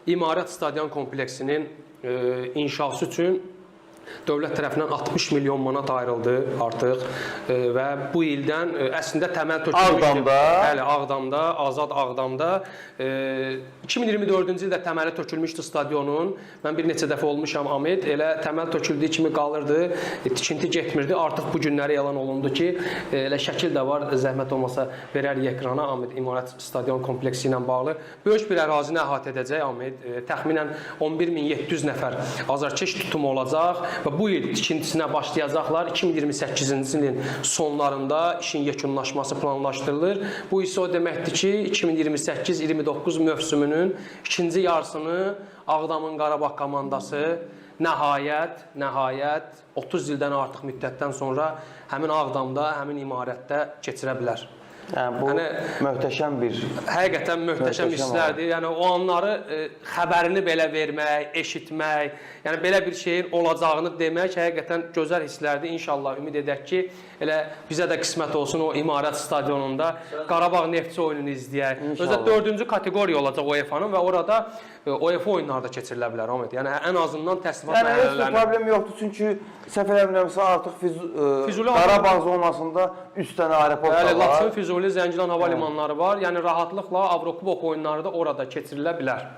İmarət stadion kompleksinin inşası üçün dövlət tərəfindən 60 milyon manat ayrıldı artıq və bu ildən əslində təməl tökülmüşdü. Ağdamda? Bəli, Ağdamda, Azad Ağdamda 2024-cü ildə təməli tökülmüşdü stadionun. Mən bir neçə dəfə olmuşam Amid. Elə təməl töküldüyü kimi qalırdı, tikinti getmirdi. Artıq bu günləri elan olundu ki, elə şəkil də var, zəhmət olmasa verərik ekrana Amid İmarət stadion kompleksi ilə bağlı. Böyük bir ərazini əhatə edəcək Amid. Təxminən 11.700 nəfər azarkeş tutumu olacaq. Və bu il tikintisinə başlayacaqlar. 2028-ci ilin sonlarında işin yekunlaşması planlaşdırılır. Bu isə o deməkdir ki, 2028-29 mövsümünün ikinci yarısını Ağdamın Qarabağ komandası nəhayət 30 ildən artıq müddətdən sonra həmin Ağdamda, həmin İmarətdə keçirə bilər. Yəni, bu möhtəşəm bir... Həqiqətən möhtəşəm hisslərdir. Yəni, o anları xəbərini belə vermək, eşitmək, yəni belə bir şeyin olacağını demək həqiqətən gözəl hisslərdir. İnşallah ümid edək ki, elə bizə də qismət olsun o İmarət stadionunda Qarabağ Neftçi oyununu izləyək. Özdə 4-cü kateqoriya olacaq UEFA-nın və orada UEFA oyunları da keçirilə bilər. Yəni, ən azından təslimat mərhələlərini... Yəni, heç bir problem yoxdur, çünki səhv eləmirəmsə artıq Qarabağ zonasında 3 dənə aeroport var. Laçın, Füzuli, Zəngilan hava limanları var. Yəni, rahatlıqla Avrokubok oyunları da orada keçirilə bilər.